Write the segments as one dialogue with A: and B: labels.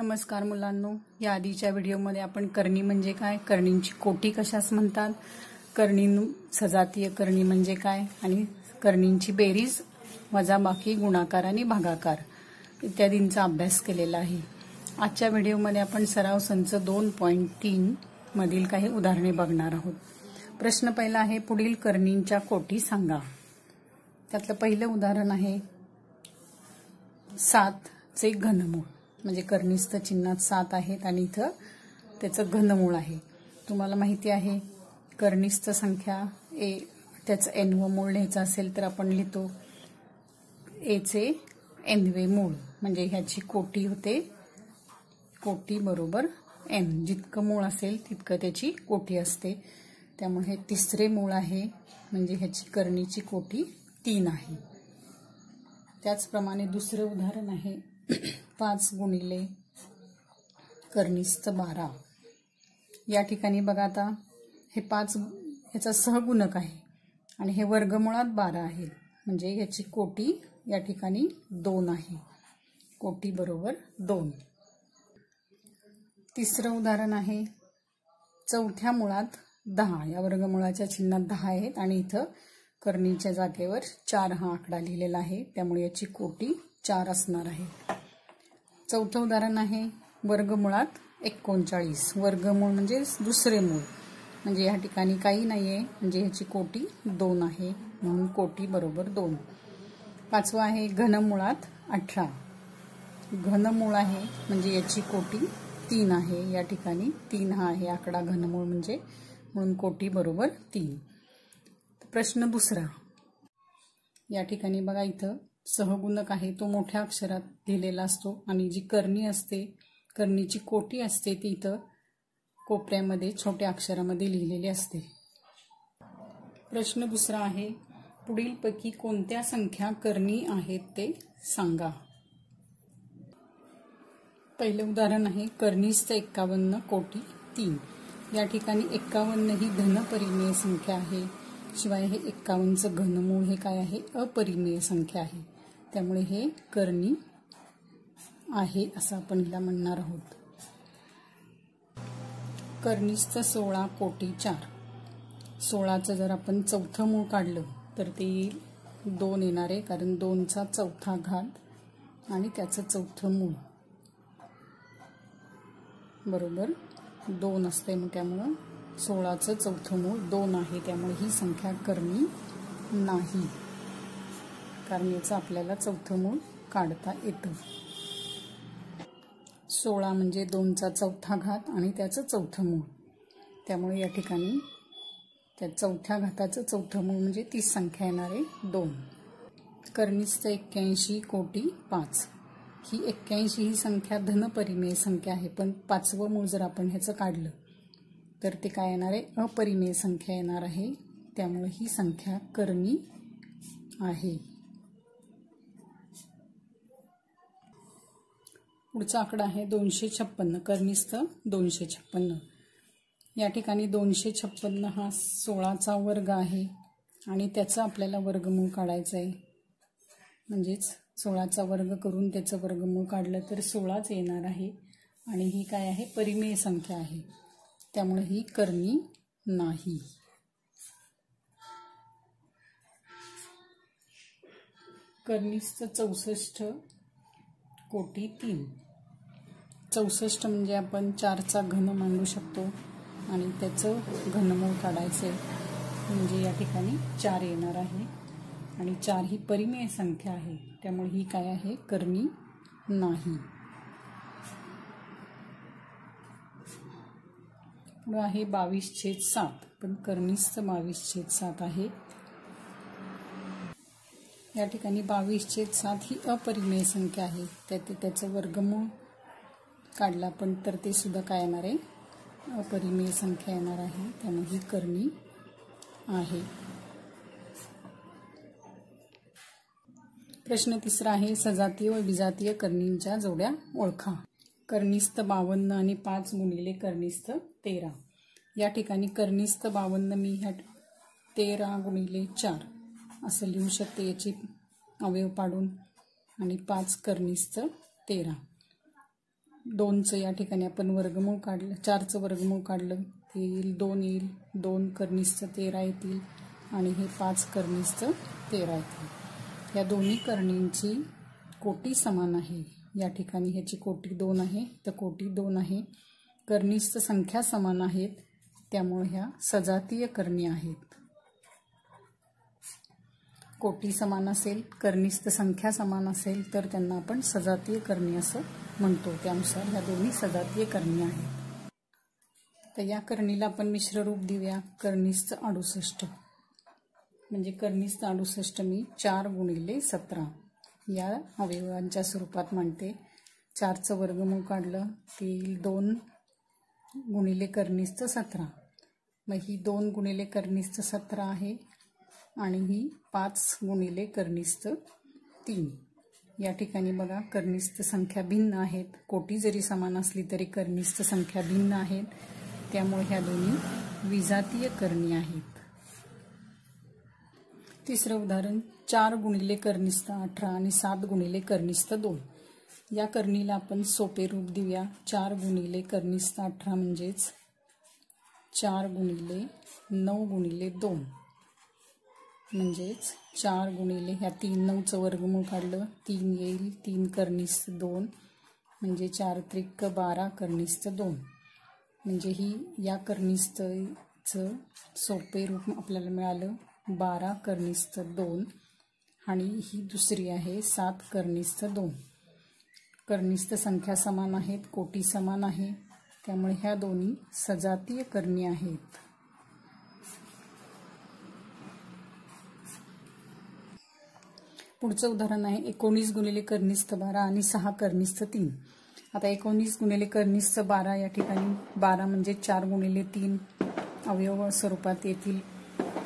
A: नमस्कार मुलांनो, या आधीच्या व्हिडिओमध्ये आपण करणी म्हणजे काय, करणींची कोटी कशास म्हणतात, करणी सजातीय करणी म्हणजे काय आणि करणींची बेरीज, वजाबाकी, गुणाकार आणि भागाकार इत्यादींचा अभ्यास केलेला आहे। आजच्या व्हिडिओमध्ये आपण सराव संच 2.3 मधील काही उदाहरणे बघणार आहोत। प्रश्न पहिला आहे, पुढील करणींच्या कोटी सांगा। त्यातलं पहिलं उदाहरण आहे 7 चे घनमूळ, म्हणजे कर्णिस्थ चिन्हात 7 आहेत आणि इथं त्याचं घनमूळ आहे। तुम्हाला माहिती आहे कर्णिस्थ संख्या ए त्याचं n मूळ लिहायचं असेल तर आपण लिहितो a चे n मूळ, म्हणजे ह्याची कोटी होते कोटी बरोबर n, जितकं मूळ असेल तितकं त्याची कोटी असते। त्यामुळे हे तिसरे मूळ आहे, म्हणजे ह्याची करणीची कोटी 3 आहे। त्याचप्रमाणे दुसरं उदाहरण आहे 5 गुणिले कर्णिस्थ 12। या ठिकाणी बघा, आता हे 5 ह्याचा सहगुणक आहे आणि हे वर्गमुळात 12 आहे, म्हणजे ह्याची कोटी या ठिकाणी 2 आहे, कोटी बरोबर 2। तिसरं उदाहरण आहे चौथ्या मुळात 10, या वर्गमुळाच्या चिन्हात 10 आहेत आणि इथं करणीच्या जागेवर 4 हा आकडा लिहिलेला आहे, त्यामुळे याची कोटी 4 असणार आहे। चौथं उदाहरण आहे वर्गमुळात 39, वर्गमूळ म्हणजे दुसरे मूळ, म्हणजे या ठिकाणी काही नाहीये, म्हणजे ह्याची कोटी 2 आहे, म्हणून कोटी बरोबर 2। पाचवा आहे घनमुळात 18, घनमूळ आहे म्हणजे याची कोटी 3 आहे, या ठिकाणी 3 हा आहे आकडा घनमूळ म्हणजे, म्हणून कोटी बरोबर 3। प्रश्न दुसरा, या ठिकाणी बघा इथं सहगुणक आहे, तो मोठ्या अक्षरात लिहिलेला असतो आणि जी करणी असते, करणीची कोटी असते ती इथं कोपऱ्यामध्ये छोट्या अक्षरामध्ये लिहिलेली असते। प्रश्न दुसरा आहे, पुढीलपैकी कोणत्या संख्या करणी आहेत ते सांगा। पहिले उदाहरण आहे कर्णिस्थ 51 कोटी 3। या ठिकाणी 51 ही धनपरिमेय संख्या आहे, शिवाय हे 51चं घनमूळ हे काय आहे, अपरिमेय संख्या आहे, त्यामुळे हे करणी आहे असं आपण हिला म्हणणार आहोत। कर्णिस्थ 16 कोटी 4, 16चं जर आपण चौथं मूळ काढलं तर ते 2 येणार आहे, कारण 2चा चौथा घात आणि त्याचं चौथं मूळ बरोबर 2 असते, मग त्यामुळं 16चं चौथं मूळ 2 आहे, त्यामुळे ही संख्या करणी नाही, कारण याचं आपल्याला चौथं मूळ काढता येतं। 16 म्हणजे 2चा चौथा घात आणि त्याचं चौथं मूळ, त्यामुळे या ठिकाणी त्या चौथ्या घाताचं चौथं मूळ म्हणजे ती संख्या येणार आहे 2। कर्णिस्थ 81 कोटी 5, ही 81 ही संख्या धनपरिमेय संख्या आहे, पण 5वं मूळ जर आपण ह्याचं काढलं तर ते काय येणार आहे, अपरिमेय संख्या येणार आहे, त्यामुळे ही संख्या करणी आहे। पुढचा आकडा आहे 256, कर्णिस्थ 256। या ठिकाणी 256 हा 16चा वर्ग आहे आणि त्याचं आपल्याला वर्गमूळ काढायचं आहे, म्हणजेच 16चा वर्ग करून त्याचं वर्गमूळ काढलं तर 16च येणार आहे आणि ही काय आहे, परिमेय संख्या आहे, त्यामुळे ही करणी नाही। कर्णिस्थ 64 कोटी 3, 64 म्हणजे आपण 4चा घन मांडू शकतो आणि त्याचं घनमूळ काढायचं आहे, म्हणजे या ठिकाणी 4 येणार आहे आणि 4 ही परिमेय संख्या आहे, त्यामुळे ही काय आहे, करणी नाही। पुढे आहे 22/7, पण कर्णिस्थ 22/7 आहे। या ठिकाणी 22/7 ही अपरिमेय संख्या आहे, त्याचं वर्गमूळ काढला पण तर ते सुद्धा काय येणार आहे, अपरिमेय संख्या येणार आहे, त्यामुळे ही करणी आहे। प्रश्न तिसरा आहे सजातीय व विजातीय करणींच्या जोड्या ओळखा। कर्णिस्थ 52 आणि 5 गुणिले कर्णिस्थ 13। या ठिकाणी कर्णिस्थ 52 मी ह्या 13 गुणिले 4 असं लिहू शकते याची अवयव पाडून, आणि 5 कर्णिस्थ 13। 2चं या ठिकाणी आपण वर्गमूळ काढलं, 4चं वर्गमूळ काढलं ते येईल 2 येईल, 2 कर्निस्थ 13 येतील आणि हे 5 कर्निस्थ 13 येतील। या दोन्ही करणींची कोटी समान आहे। या ठिकाणी ह्याची कोटी 2 आहे तर कोटी 2 आहे। कर्निस्थ संख्या समान आहेत त्यामुळे ह्या सजातीय करणी आहेत। कोटी समान असेल, कर्निस्थ संख्या समान असेल तर त्यांना आपण सजातीय करणी असं म्हणतो। त्यानुसार ह्या दोन्ही सजातीय करणी आहेत। तर या करणीला आपण मिश्र रूप देऊया। कर्निस्थ 68 म्हणजे कर्निस्थ 68 मी 4 गुणिले 17 या अवयवांच्या स्वरूपात मांडते। 4चं वर्गमूळ काढलं ते येईल 2 गुणिले कर्निस्थ 17। मग ही 2 गुणिले कर्निस्थ 17 आहे आणि ही 5 गुणिले कर्निस्थ 3। या ठिकाणी बघा कर्निस्थ संख्या भिन्न आहेत। कोटी जरी समान असली तरी कर्निस्थ संख्या भिन्न आहेत त्यामुळे ह्या दोन्ही विजातीय करणी आहेत। तिसरं उदाहरण 4 गुणिले कर्निस्थ 18 आणि 7 गुणिले कर्निस्थ 2 या करणीला आपण सोपे रूप देऊया। 4 गुणिले कर्निस्थ 18 म्हणजेच 4 गुणिले 9 गुणिले 2 म्हणजेच 4 गुणिले ह्या 9चं वर्गमूळ काढलं 3 येईल, 3 कर्निस्थ 2 म्हणजे 4 त्रिक 12 कर्निस्थ 2 म्हणजे ही या कर्निस्थचं सोपे रूप आपल्याला मिळालं 12 कर्निस्थ 2 आणि ही दुसरी आहे 7 कर्निस्थ 2। कर्निस्थ संख्या समान आहेत, कोटी समान आहे त्यामुळे ह्या दोन्ही सजातीय करणी आहेत। पुढचं उदाहरण आहे 19 गुणिले कर्निस्थ 12 आणि 6 कर्निस्थ 3। आता 19 गुणिले कर्निस्थ 12 या ठिकाणी 12 म्हणजे 4 गुणिले 3 अवयव स्वरूपात येतील।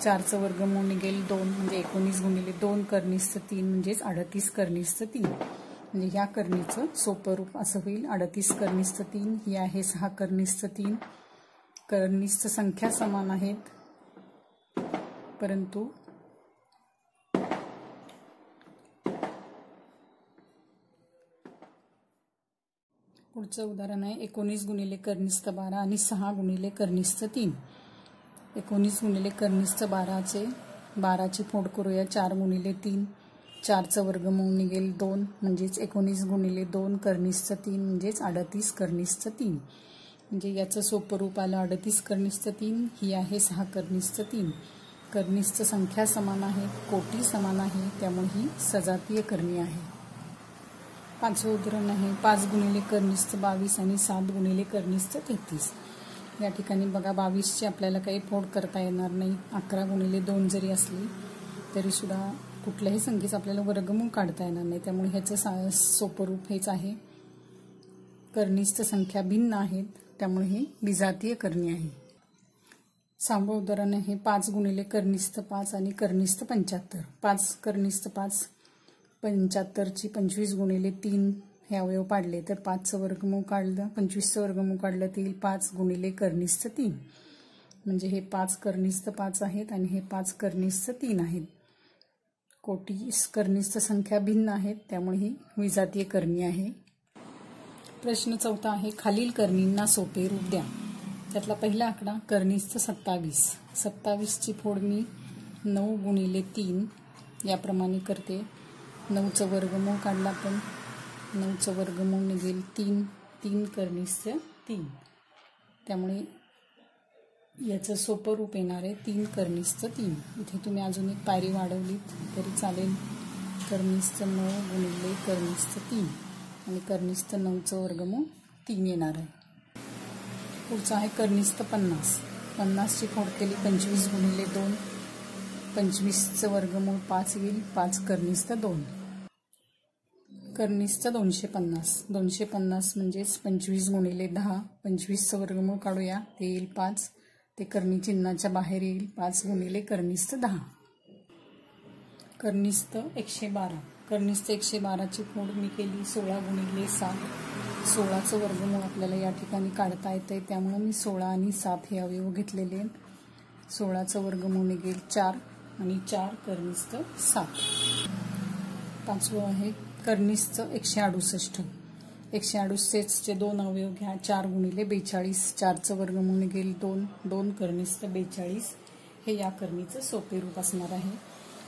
A: 4चं वर्गमूळ निघेल 2 म्हणजे 19 गुणिले 2 कर्निस्थ 3 म्हणजेच 38 कर्निस्थ 3 म्हणजे ह्या करणीचं सोपं रूप असं होईल 38 कर्निस्थ 3 ही आहे 6 कर्निस्थ 3। कर्निस्थ संख्या समान आहेत परंतु पुढचं उदाहरण आहे 19 गुणिले कर्निस्थ 12 आणि 6 गुणिले कर्निस्थ 3। 19 गुणिले कर्निस्थ 12ची फोड करूया 4 गुणिले 3। 4चं वर्गमूळ निघेल 2 म्हणजेच 19 गुणिले 2 कर्निस्थ 3 म्हणजेच 38 कर्निस्थ 3 म्हणजे याचं सोपं रूप आलं 38 कर्निस्थ 3 ही आहे 6 कर्निस्थ 3। कर्निस्थ संख्या समान आहे, कोटी समान आहे त्यामुळे ही सजातीय करणी आहे। 5वं उदाहरण आहे 5 गुणिले कर्निस्थ 22 आणि 7 गुणिले कर्निस्थ 33। या ठिकाणी बघा 22ची आपल्याला काही फोड करता येणार नाही। 11 गुणिले 2 जरी असली तरी सुद्धा कुठल्याही संख्येचं आपल्याला वर्गमूळ काढता येणार नाही त्यामुळे ह्याचं सोपं रूप हेच आहे। कर्निस्थ संख्या भिन्न आहेत त्यामुळे ही विजातीय करणी आहे। 6वं उदाहरण आहे 5 गुणिले कर्निस्थ 5 आणि कर्निस्थ 75। 5 कर्निस्थ 5 75ची 25 गुणिले 3 हे अवयव पाडले तर 5चं वर्गमूळ काढलं 25चं वर्गमूळ काढलं तर येईल 5 गुणिले कर्निस्थ 3 म्हणजे हे 5 कर्निस्थ 5 आहेत आणि हे 5 कर्निस्थ 3 आहेत। कोटी कर्निस्थ संख्या भिन्न आहेत त्यामुळे ही विजातीय करणी आहे। प्रश्न 4 आहे खालील करणींना सोपे रूप द्या। त्यातला पहिला आकडा कर्निस्थ 27। 27ची फोड मी 9 गुणिले 3 याप्रमाणे करते। 9चं वर्गमूळ काढला आपण 9चं वर्गमूळ निघेल 3 कर्निस्थ 3 त्यामुळे याचं सोपं रूप येणार आहे 3 कर्निस्थ 3। इथे तुम्ही अजून एक पायरी वाढवली तरी चालेल। कर्निस्थ 9 गुणिले कर्निस्थ 3 आणि कर्निस्थ 9चं वर्गमूळ 3 येणार आहे। पुढचं आहे कर्निस्थ 50। 50ची फोड केली 25 गुणिले 2 25चं वर्गमूळ 5 येईल 5 कर्निस्थ 2। कर्निस्थ 250। 250 म्हणजेच 25 गुणिले 10 25चं वर्गमूळ काढूया ते येईल 5 ते करणी चिन्हाच्या बाहेर येईल 5 गुणिले कर्निस्थ 10। कर्निस्थ 112। कर्निस्थ 112ची फोड मी केली 16 गुणिले 7। 16चं वर्गमूळ आपल्याला या ठिकाणी काढता येते त्यामुळे मी 16 आणि 7 हे अवयव घेतलेले आहेत। 16चं वर्गमूळ निघेल 4 आणि 4 कर्निस्थ 7। 5वं आहे कर्निस्थ 168। 168चे 2 अवयव घ्या. 4 गुणिले 42, 4चं वर्गमूळ निघेल 2, 2 कर्णीस्थ 42 हे या करणीचं सोपे रूप असणार आहे.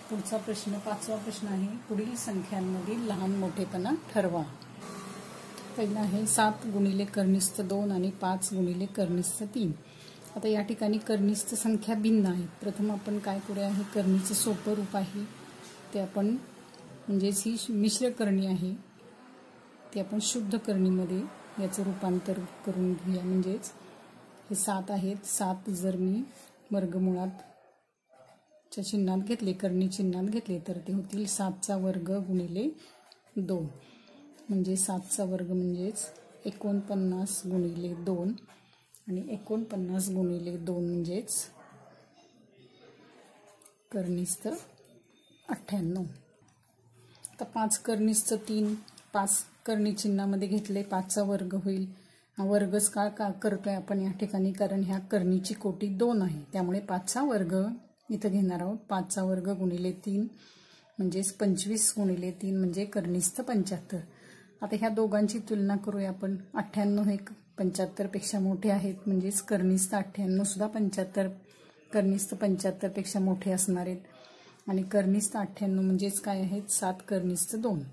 A: पुढचा प्रश्न 5वा प्रश्न आहे, पुढील संख्यांमधील लहान मोठेपणा ठरवा. पहिला आहे 7 गुणिले कर्णीस्थ 2 आणि 5 गुणिले कर्णीस्थ 3. आता या ठिकाणी कर्णीस्थ संख्या भिन्न आहेत. प्रथम आपण काय करूया, हे करणीचं सोपं रूप आहे ते आपण म्हणजेच ही मिश्र करणी आहे ते आपण शुद्ध करणीमध्ये याचं रूपांतर करून घेऊया. म्हणजेच हे 7 आहेत. 7 जर मी वर्गमुळात च्या चिन्हात घेतले, करणी चिन्हात घेतले तर ते होतील 7चा वर्ग गुणिले 2 म्हणजे 7चा वर्ग म्हणजेच 49 गुणिले 2 आणि 49 गुणिले 2 म्हणजेच कर्णीस्थ 98. आता 5 कर्णीस्थ 3, 5 करणी चिन्हामध्ये घेतले, 5चा वर्ग होईल. हा वर्गच का करतोय आपण या ठिकाणी, कारण ह्या करणीची कोटी 2 आहे त्यामुळे 5चा वर्ग इथं घेणार आहोत. 5चा वर्ग गुणिले 3 म्हणजेच 25 गुणिले 3 म्हणजे कर्णीस्थ 75. आता ह्या दोघांची तुलना करूया आपण. 98 हे 75 पेक्षा मोठे आहेत म्हणजेच कर्णीस्थ 98 सुद्धा 75 कर्णीस्थ 75 पेक्षा मोठे असणार आहेत. आणि कर्णीस्थ 98 म्हणजेच काय आहेत, 7 कर्णीस्थ 2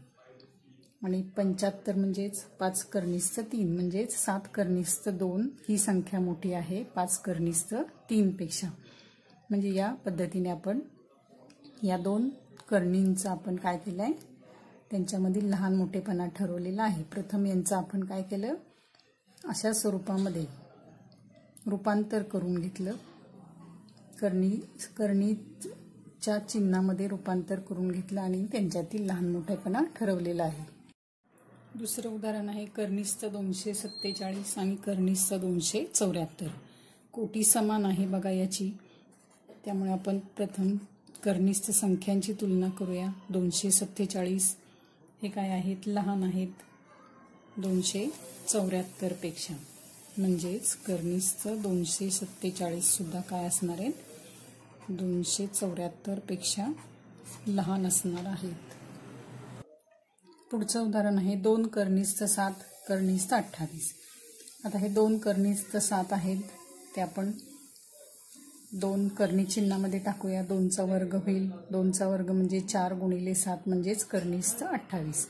A: आणि 75 म्हणजेच 5 कर्णीस्थ 3 म्हणजेच 7 कर्णीस्थ 2 ही संख्या मोठी आहे 5 कर्णीस्थ 3 पेक्षा. म्हणजे या पद्धतीने आपण या दोन करणींचा आपण काय केलं आहे, त्यांच्यामधील लहान मोठेपणा ठरवलेला आहे. प्रथम यांचं आपण काय केलं, अशा स्वरूपामध्ये रूपांतर करून घेतलं, करणीच्या चिन्हामध्ये रूपांतर करून घेतलं आणि त्यांच्यातील लहान मोठेपणा ठरवलेला आहे. दुसरं उदाहरण आहे कर्णीस्थ 247 आणि कर्णीस्थ 274. कोटी समान आहे बघा याची, त्यामुळे आपण प्रथम कर्णीस्थ संख्यांची तुलना करूया. 247 हे काय आहेत, लहान आहेत 274 पेक्षा. म्हणजेच कर्णीस्थ 247 सुद्धा काय असणार आहेत, 274 पेक्षा लहान असणार आहेत. पुढचं उदाहरण आहे 2 कर्णीस्थ 7 कर्णीस्थ 28. आता हे 2 कर्णीस्थ 7 आहेत ते आपण 2 करणी चिन्हामध्ये टाकूया. 2चा वर्ग होईल, 2चा वर्ग म्हणजे 4 गुणिले 7 म्हणजेच कर्णीस्थ 28.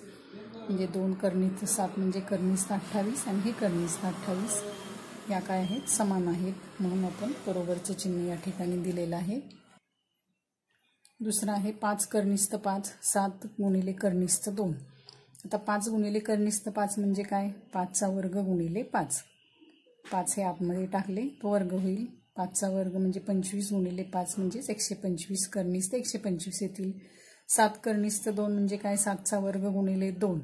A: म्हणजे 2 कर्णीस्थ 7 म्हणजे कर्णीस्थ 28 आणि हे कर्णीस्थ 28 या काय आहेत, समान आहेत, म्हणून आपण बरोबरचं चिन्ह या ठिकाणी दिलेलं आहे. दुसरा आहे 5 कर्णीस्थ 5 7 गुणिले कर्णीस्थ 2. आता 5 गुणिले कर्णीस्थ 5 म्हणजे काय, 5चा वर्ग गुणिले 5. 5 हे आतमध्ये टाकले तो वर्ग होईल. 5चा वर्ग म्हणजे 25 गुणिले 5 म्हणजेच 125 कर्णीस्थ 125 येतील. 7 कर्णीस्थ 2 म्हणजे काय, 7चा वर्ग गुणिले 2.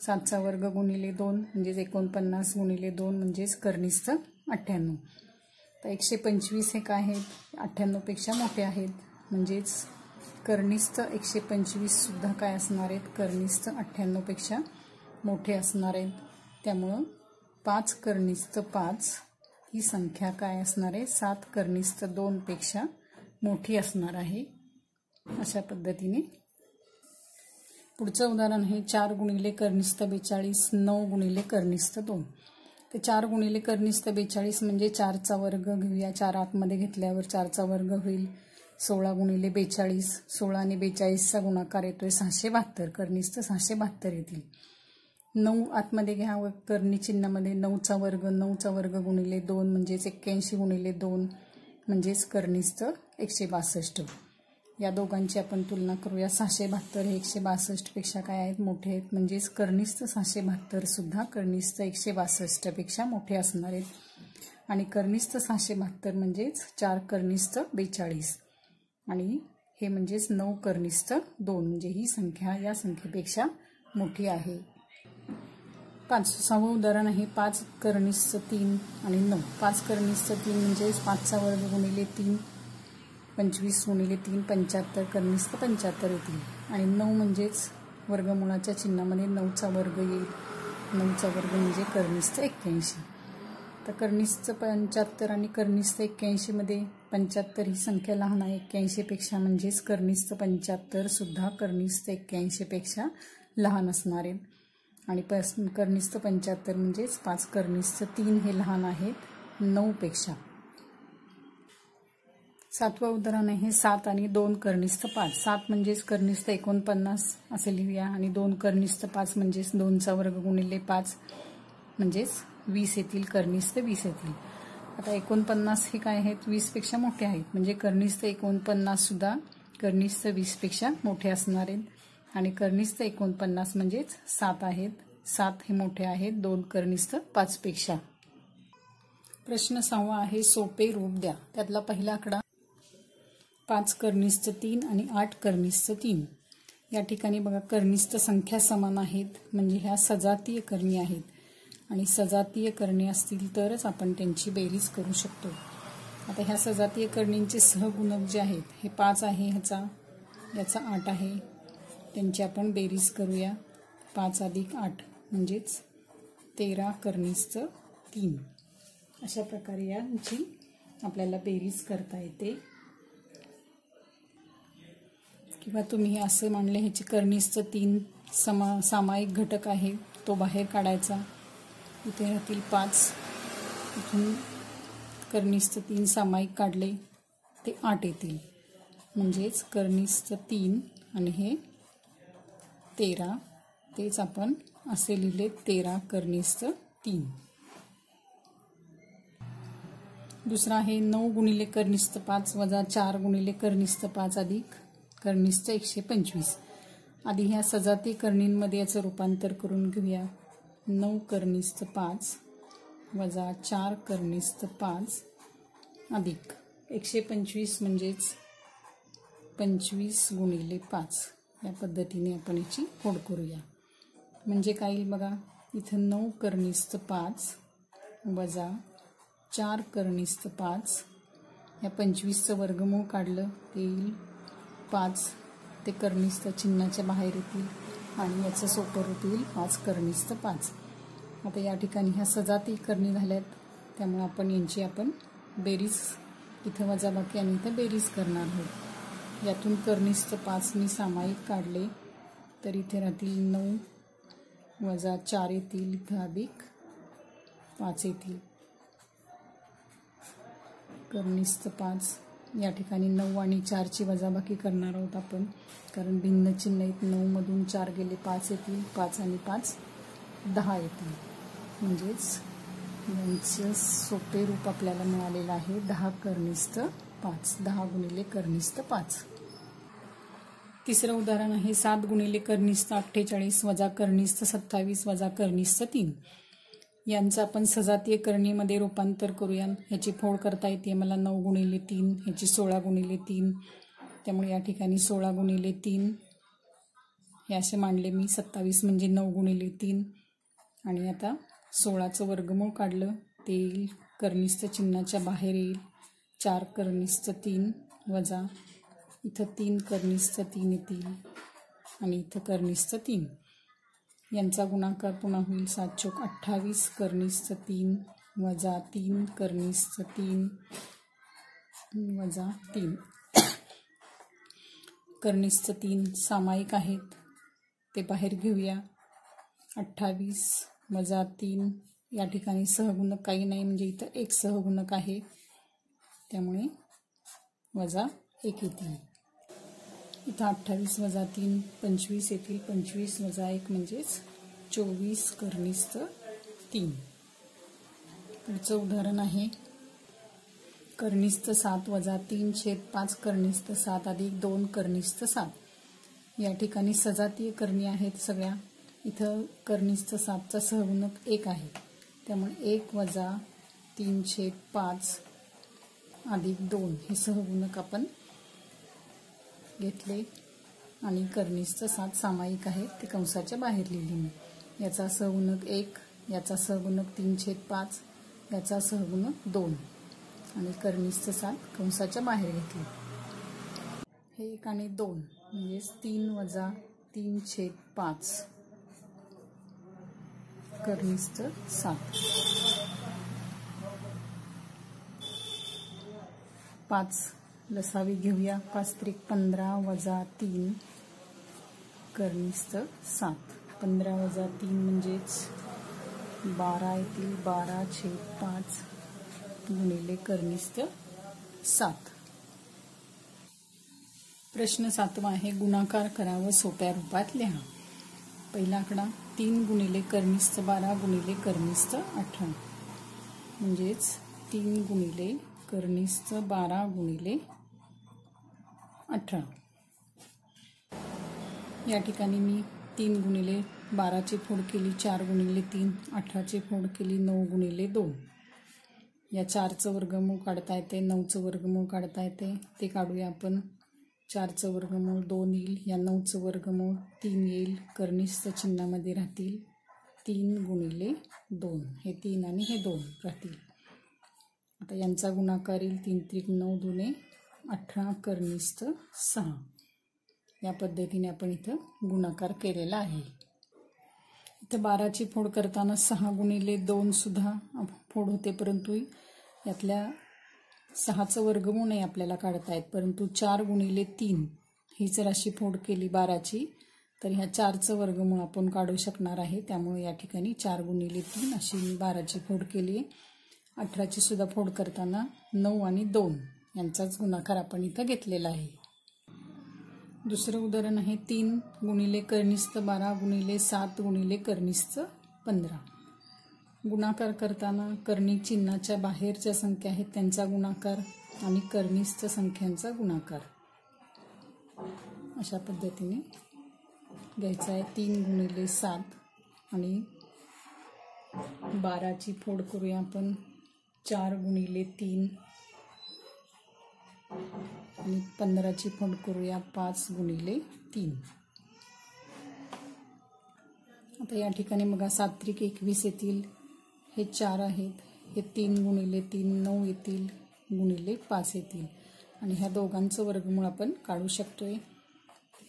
A: 7चा वर्ग गुणिले 2 म्हणजेच 49 गुणिले 2 म्हणजेच कर्णीस्थ 98. तर 125 हे काय आहेत, 98 पेक्षा मोठे आहेत म्हणजेच कर्णीस्थ 125 सुद्धा काय असणार आहेत, कर्णीस्थ 98 पेक्षा मोठे असणार आहेत. त्यामुळं 5 कर्णीस्थ 5 ही संख्या काय असणार आहे, 7 कर्णीस्थ 2 पेक्षा मोठी असणार आहे. अशा पद्धतीने पुढचं उदाहरण आहे 4 गुणिले कर्णीस्थ 42 9 गुणिले कर्णीस्थ 2. तर 4 गुणिले कर्णीस्थ 42 म्हणजे 4चा वर्ग घेऊया. 4 आतमध्ये घेतल्यावर 4चा वर्ग होईल. 16 गुणिले 42 16 आणि 42चा गुणाकार येतोय 672 कर्णीस्थ 672 येतील. 9 आतमध्ये घ्या व करणी चिन्हामध्ये 9चा वर्ग गुणिले 2 म्हणजेच 81 गुणिले 2 म्हणजेच कर्णीस्थ 162. या दोघांची आपण तुलना करूया. 672 हे 162 पेक्षा काय आहेत, मोठे आहेत म्हणजेच कर्णीस्थ 672 सुद्धा कर्णीस्थ 162 पेक्षा मोठे असणार आहेत. आणि कर्णीस्थ 672 म्हणजेच 4 कर्णीस्थ 42 आणि हे म्हणजेच 9 कर्णीस्थ 2 म्हणजे ही संख्या या संख्येपेक्षा मोठी आहे. 5वं उदाहरण आहे 5 कर्णीस्थ 3 आणि 9. 5 कर्णीस्थ 3 म्हणजेच 5चा वर्ग गुणिले 3 25 गुणिले 3 75 कर्णीस्थ 75 येतील. आणि 9 म्हणजेच वर्गमुळाच्या चिन्हामध्ये 9चा वर्ग येईल. 9चा वर्ग म्हणजे कर्णीस्थ 81. तर कर्णीस्थ 75 आणि कर्णीस्थ 81 मध्ये 75 ही संख्या लहान आहे 81 पेक्षा म्हणजेच कर्णीस्थ 75 सुद्धा कर्णीस्थ 81 पेक्षा लहान असणार आहे. आणि कर्निस्थ 75 म्हणजेच 5 कर्निस्थ 3 हे लहान आहेत 9 पेक्षा. 7वं उदाहरण आहे 7 आणि 2 कर्निस्थ 5. 7 म्हणजेच कर्निस्थ 49 असे लिहूया आणि 2 कर्निस्थ 5 म्हणजेच 2चा वर्ग गुणिले 5 म्हणजेच 20 येतील. कर्निस्थ 20 येतील. आता 49 हे काय आहेत 20 पेक्षा मोठे आहेत म्हणजे कर्निस्थ 49 सुद्धा कर्निस्थ 20 पेक्षा मोठे असणार आहेत आणि कर्निस्थ 49 म्हणजेच 7 आहेत. 7 हे मोठे आहेत 2 कर्निस्थ 5 पेक्षा. प्रश्न 6वा आहे सोपे रूप द्या. त्यातला पहिला आकडा 5 कर्निस्थ 3 आणि 8 कर्निस्थ 3. या ठिकाणी बघा कर्निस्थ संख्या समान आहेत म्हणजे ह्या सजातीय करणी आहेत आणि सजातीय करणी असतील तरच आपण त्यांची बेरीज करू शकतो. आता ह्या सजातीय करणींचे सहगुणक जे आहेत हे 5 आहे याचा 8 आहे. त्यांची आपण बेरीज करूया. 5 अधिक 8 म्हणजेच 13 कर्निस्थ 3. अशा प्रकारे यांची आपल्याला बेरीज करता येते. किंवा तुम्ही असं मानले ह्याची कर्निस्थ 3 सामायिक घटक आहे तो बाहेर काढायचा. इथे राहतील 5. इथून कर्निस्थ 3 सामायिक काढले ते 8 येतील म्हणजेच कर्निस्थ 3 आणि हे 13 तेच आपण असे लिहिले 13 कर्निस्थ 3. दुसरा आहे 9 गुणिले कर्निस्थ 5 वजा 4 गुणिले कर्निस्थ 5 अधिक कर्निस्थ 125. आधी ह्या सजाती करणींमध्ये याचं रूपांतर करून घेऊया. 9 कर्निस्थ 5 वजा 4 कर्निस्थ 5 अधिक 125 म्हणजेच 25 गुणिले 5. या पद्धतीने आपण याची फोड करूया. म्हणजे काय येईल बघा इथं 9 कर्निस्थ 5 वजा 4 कर्निस्थ 5 या 25चं वर्गमूळ काढलं ते येईल 5. ते कर्निस्थ चिन्हाच्या बाहेर येतील आणि याचं सोपं रूप येईल 5 कर्निस्थ 5. आता या ठिकाणी ह्या सजाती करणी झाल्यात त्यामुळे आपण यांची बेरीज इथं वजाबाकी आणि इथं बेरीज करणार आहोत. यातून कर्निस्थ 5 मी सामायिक काढले तर इथे राहतील 9 वजा 4 येतील इथं अधिक 5 येतील. कर्निस्थ 5 या ठिकाणी 9 आणि 4ची वजाबाकी करणार आहोत आपण कारण भिन्न चिन्ह आहेत. 9 मधून 4 गेले 5 येतील. 5 आणि 5 10 येतील म्हणजेच यांचं सोपे रूप आपल्याला मिळालेलं आहे 10 कर्निस्थ 5. 10 गुणिले कर्निस्थ 5. तिसरं उदाहरण आहे 7 गुणिले कर्निस्थ 48 वजा कर्निस्थ 27 वजा कर्निस्थ 3. यांचं आपण सजातीय करणीमध्ये रूपांतर करूया. ह्याची फोड करता येते मला 9 गुणिले 3 ह्याची 16 गुणिले 3. त्यामुळे या ठिकाणी 16 गुणिले 3 हे असे मांडले मी. 27 म्हणजे 9 गुणिले 3 आणि आता 16चं वर्गमूळ काढलं ते येईल कर्निस्थ चिन्हाच्या बाहेर येईल 4 कर्निस्थ 3 वजा इथं 3 कर्निस्थ 3 येतील आणि इथं कर्निस्थ 3. यांचा गुणाकार पुन्हा होईल 7 चोक 28 कर्निस्थ 3 वजा 3 कर्निस्थ 3 वजा 3. कर्निस्थ 3 सामायिक आहेत ते बाहेर घेऊया. 28 वजा 3 या ठिकाणी सहगुणक काही नाही म्हणजे इथं एक सहगुणक आहे त्यामुळे वजा 1 येतील. इथं 28 वजा 3 25 येतील. 25 वजा 1 म्हणजेच 24 कर्निस्थ 3. पुढचं उदाहरण आहे कर्निस्थ 7 वजा 3/5 कर्निस्थ 7 अधिक 2 कर्निस्थ 7. या ठिकाणी सजातीय करणी आहेत सगळ्या. इथं कर्निस्थ 7चा सहगुणक 1 आहे त्यामुळे 1 वजा 3/5 अधिक 2 हे सहगुणक आपण घेतले आणि कर्निस्थ 7 सामायिक आहे ते कंसाच्या बाहेर लिहिले मी. याचा सहगुणक 1 याचा सहगुणक 3/5 याचा सहगुणक 2 आणि कर्निस्थ 7 कंसाच्या बाहेर घेतले. हे 1 आणि 2 म्हणजेच 3 वजा 3/5 कर्निस्थ 7. 5 लसावी घेऊया. 5 त्रिक 15 वजा 3 कर्निस्थ 7. 15 वजा 3 म्हणजेच 12 येतील. 12/5 गुणिले कर्निस्थ 7. प्रश्न 7वा आहे, गुणाकार करा व सोप्या रूपात लिहा. पहिला आकडा 3 गुणिले कर्निस्थ 12 गुणिले कर्निस्थ 18 म्हणजेच 3 गुणिले कर्निस्थ 12 गुणिले 18. या ठिकाणी मी 3 गुणिले 12ची फोड केली, 4 गुणिले 3, 18ची फोड केली, 9 गुणिले 2. या 4चं वर्गमूळ काढता येते, 9चं वर्गमूळ काढता येते, ते काढूया आपण. 4चं वर्गमूळ 2 येईल, या 9चं वर्गमूळ 3 येईल, कर्निस्थ चिन्हामध्ये राहतील. 3 गुणिले 2, हे 3 आणि हे 2 राहतील. आता यांचा गुणाकार येईल. 3 त्रिक 9 दुने 18 कर्निस्थ 6. या पद्धतीने आपण इथं गुणाकार केलेला आहे. इथं 12ची फोड करताना 6 गुणिले 2 सुद्धा फोड होते, परंतु यातल्या 6चं वर्गमूळ नाही आपल्याला काढता येत, परंतु 4 गुणिले 3 ही जर अशी फोड केली 12ची तर ह्या 4चं वर्गमूळ आपण काढू शकणार आहे. त्यामुळे या ठिकाणी 4 गुणिले 3 अशी मी 12ची फोड केली आहे. 18ची सुद्धा फोड करताना 9 आणि 2 यांचाच गुणाकार आपण इथं घेतलेला आहे. दुसरं उदाहरण आहे 3 गुणिले कर्निस्थ 12 गुणिले 7 गुणिले कर्निस्थ 15. गुणाकार करताना कर्णी चिन्हाच्या बाहेर ज्या संख्या आहेत त्यांचा गुणाकार आणि कर्निस्थ संख्यांचा गुणाकार अशा पद्धतीने घ्यायचा आहे. 3 गुणिले 7 आणि 12ची फोड करूया आपण. 4 गुणिले 3 आणि 15ची फोड करूया 5 गुणिले 3. आता या ठिकाणी बघा 7 त्रिक 21 येतील, हे 4 आहेत, हे 3 गुणिले 3 9 येतील, गुणिले 5 येतील आणि ह्या दोघांचं वर्गमूळ आपण काढू शकतोय.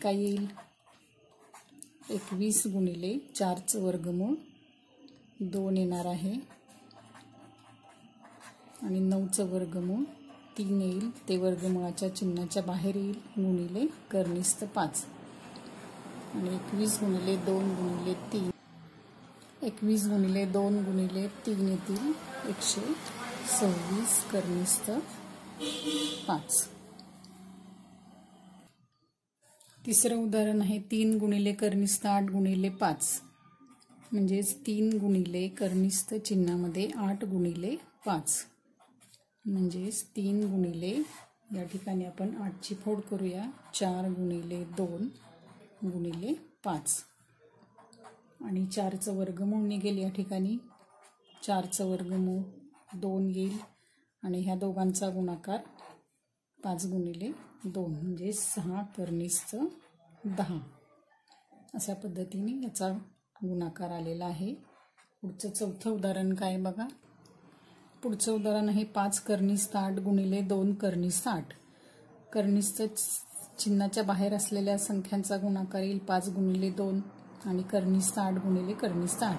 A: काय येईल? 21 गुणिले 4चं वर्गमूळ 2 येणार आहे आणि 9चं वर्गमूळ 3 येईल, ते वर्गमूळाच्या चिन्हाच्या बाहेर येईल, गुणिले कर्निस्थ 5 आणि 21 गुणिले 2 गुणिले 3 21 गुणिले 2 गुणिले 3 येतील 126 कर्निस्थ 5. तिसरं उदाहरण आहे 3 गुणिले कर्निस्थ 8 गुणिले 5 म्हणजेच 3 गुणिले कर्निस्थ चिन्हामध्ये 8 गुणिले 5 म्हणजेच 3 गुणिले, या ठिकाणी आपण 8ची फोड करूया. 4 गुणिले 2 गुणिले 5 आणि 4चं वर्गमूळ निघेल. या ठिकाणी 4चं वर्गमूळ 2 येईल आणि ह्या दोघांचा गुणाकार 5 गुणिले 2 म्हणजे 6 कर्निस्थ 10. अशा पद्धतीने याचा गुणाकार आलेला आहे. पुढचं 4थं उदाहरण काय बघा. पुढचं उदाहरण आहे 5 कर्निस्थ 8 गुणिले 2 कर्निस्थ 8. कर्निस्थ चिन्हाच्या बाहेर असलेल्या संख्यांचा गुणाकार येईल 5 गुणिले 2 आणि कर्निस्थ 8 गुणिले कर्निस्थ 8.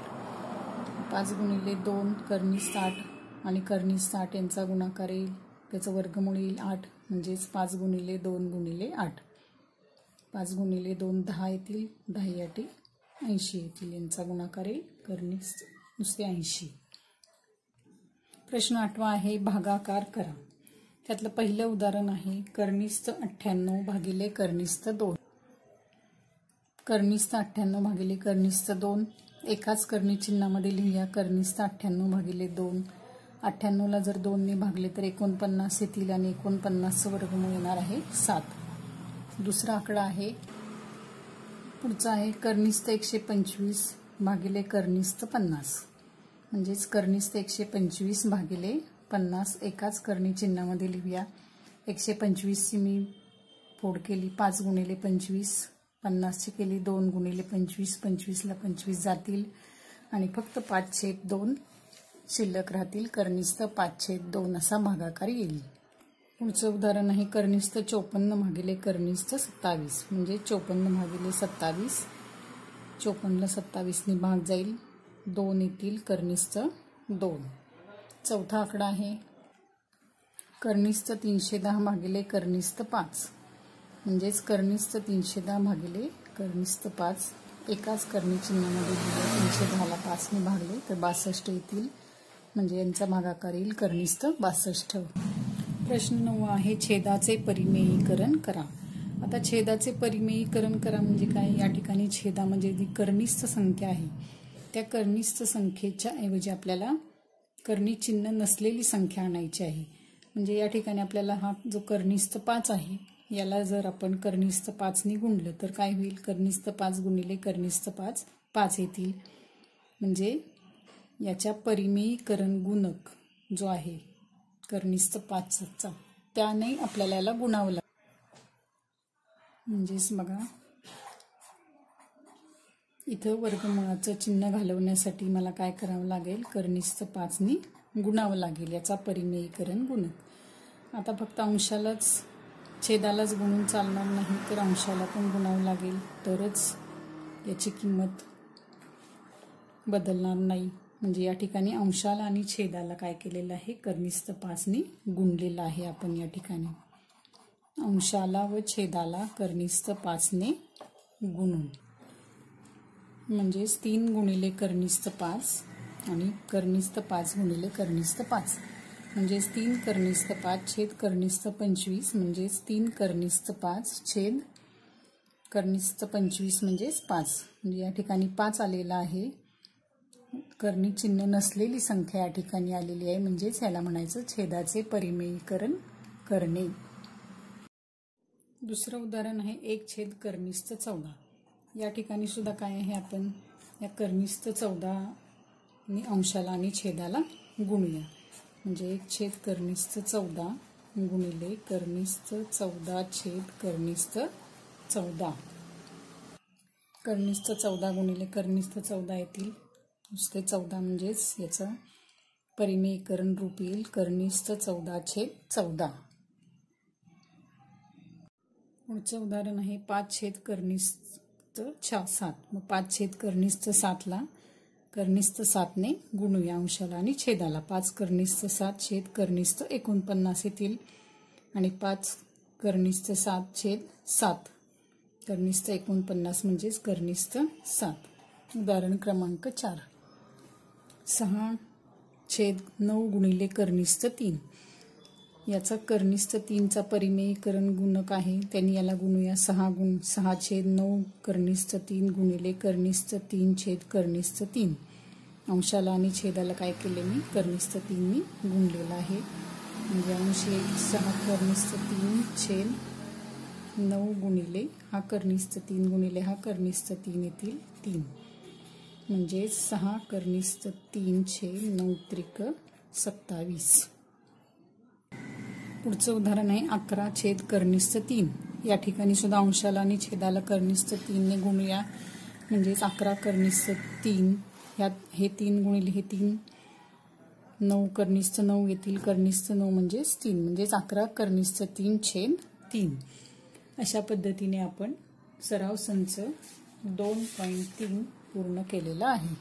A: 5 गुणिले 2 कर्निस्थ 8 आणि कर्निस्थ 8 यांचा गुणाकार येईल, त्याचं वर्गमूळ येईल 8 म्हणजेच 5 गुणिले 2 गुणिले 8. 5 गुणिले 2 10 येतील, 10 8 80 येतील, यांचा गुणाकार येईल कर्निस्थ नुसते 80. प्रश्न 8वा आहे भागाकार करा. त्यातलं पहिलं उदाहरण आहे कर्निस्थ 98 भागिले कर्निस्थ 2. कर्निस्थ 98 भागिले कर्निस्थ 2 एकाच कर्णी चिन्हामध्ये लिहूया. कर्निस्थ 98 भागिले 2. 98ला जर 2ने भागले तर 49 येतील आणि 49चं वर्गमूळ येणार आहे 7. दुसरा आकडा आहे, पुढचा आहे कर्निस्थ 125 भागिले कर्निस्थ 50. म्हणजेच कर्निस्थ 125 भागिले 50 एकाच कर्णी चिन्हामध्ये लिहूया. 125ची मी फोड केली, 5 गुणिले 25. 50ची केली 2 गुणिले 25. 25ला 25 जातील आणि फक्त 5/2 शिल्लक राहतील. कर्निस्थ 5/2 असा भागाकार येईल. पुढचं उदाहरण आहे कर्निस्थ 54 भागिले कर्निस्थ 27. म्हणजे 54 भागिले 27. 54ला 27ने भाग जाईल, 2 येतील, कर्निस्थ 2. चौथा आकडा आहे कर्निस्थ 310 भागिले कर्निस्थ 5. म्हणजेच कर्निस्थ 310 भागिले कर्निस्थ 5 एकाच करणी चिन्हामध्ये दिलं 310ला 5ने भागले तर 62 येतील, म्हणजे यांचा भागाकार येईल कर्निस्थ 62. प्रश्न 9 आहे छेदाचे परिमेयीकरण करा. आता छेदाचे परिमेयीकरण करा म्हणजे काय? या ठिकाणी छेदा म्हणजे जी कर्निस्थ संख्या आहे त्या कर्निस्थ संख्येच्या ऐवजी आपल्याला कर्णी चिन्ह नसलेली संख्या आणायची आहे. म्हणजे या ठिकाणी आपल्याला हा जो कर्निस्थ 5 आहे याला जर आपण कर्निस्थ 5ने गुणलं तर काय होईल? कर्निस्थ 5 गुणिले कर्निस्थ 5 5 येतील. म्हणजे याच्या परिमेयीकरण गुणक जो आहे कर्निस्थ 5चा त्याने आपल्याला याला गुणावं लागेल. म्हणजेच बघा इथं वर्गमुळाचं चिन्ह घालवण्यासाठी मला काय करावं लागेल? कर्निस्थ 5ने गुणावं लागेल याचा परिमेयीकरण गुणक. आता फक्त अंशालाच छेदालाच गुणून चालणार नाही तर अंशाला पण गुणावं लागेल, तरच याची किंमत बदलणार नाही. म्हणजे या ठिकाणी अंशाला आणि छेदाला काय केलेलं आहे? कर्निस्थ 5ने गुणलेलं आहे आपण या ठिकाणी. अंशाला व छेदाला कर्निस्थ 5ने गुणून म्हणजेच 3 गुणिले कर्निस्थ 5 आणि कर्निस्थ 5 गुणिले कर्निस्थ 5 म्हणजेच 3 कर्निस्थ 5 छेद कर्निस्थ 25 म्हणजेच 3 कर्निस्थ 5 छेद कर्निस्थ 25 म्हणजेच 5. म्हणजे या ठिकाणी 5 आलेला आहे. कर्णी चिन्ह नसलेली संख्या या ठिकाणी आलेली आहे, म्हणजेच याला म्हणायचं छेदाचे परिमेयीकरण करणे. दुसरं उदाहरण आहे 1 छेद कर्निस्थ 14. या ठिकाणी सुद्धा काय आहे? आपण या कर्निस्थ 14 अंशाला आणि छेदाला गुणूया. म्हणजे 1 छेद कर्निस्थ 14 गुणिले कर्निस्थ 14 छेद कर्निस्थ 14. कर्निस्थ 14 गुणिले कर्निस्थ 14 येतील. नुसते 14 म्हणजेच याचं परिमेयीकरण रूप येईल कर्निस्थ 14 छेद 14. पुढचं उदाहरण आहे 5 छेद कर्निस्थ 7. मग 5 छेद कर्निस्थ 7ला कर्निस्थ 7ने गुणूया अंशाला आणि छेदाला. 5 कर्निस्थ 7 छेद कर्निस्थ 49 येतील आणि 5 कर्निस्थ 7 छेद 7 कर्निस्थ 49 म्हणजेच कर्निस्थ 7. उदाहरण क्रमांक 4 6 छेद 9 गुणिले कर्निस्थ 3. याचा कर्निस्थ 3चा परिमेयीकरण गुणक आहे, त्यांनी याला गुणूया. 6 छेद 9 कर्निस्थ 3 गुणिले कर्निस्थ 3 छेद कर्निस्थ 3. अंशाला आणि छेदाला काय केले? मी कर्निस्थ 3ने गुणलेला आहे. म्हणजे अंश 6 कर्निस्थ 3 छेद 9 गुणिले हा कर्निस्थ 3 गुणिले हा कर्निस्थ 3 येतील 3. म्हणजे 6 कर्निस्थ 3 छेद 9 त्रिक 27. पुढचं उदाहरण आहे 11 छेद कर्निस्थ 3. या ठिकाणी सुद्धा अंशाला आणि छेदाला कर्निस्थ 3ने गुणूया. म्हणजेच 11 कर्निस्थ 3 ह्यात हे 3 गुणिले हे 3 9 कर्निस्थ 9 येतील. कर्निस्थ 9 म्हणजेच 3 म्हणजेच 11 कर्निस्थ 3 छेद 3. अशा पद्धतीने आपण सराव संच 2.3 पूर्ण केलेला आहे.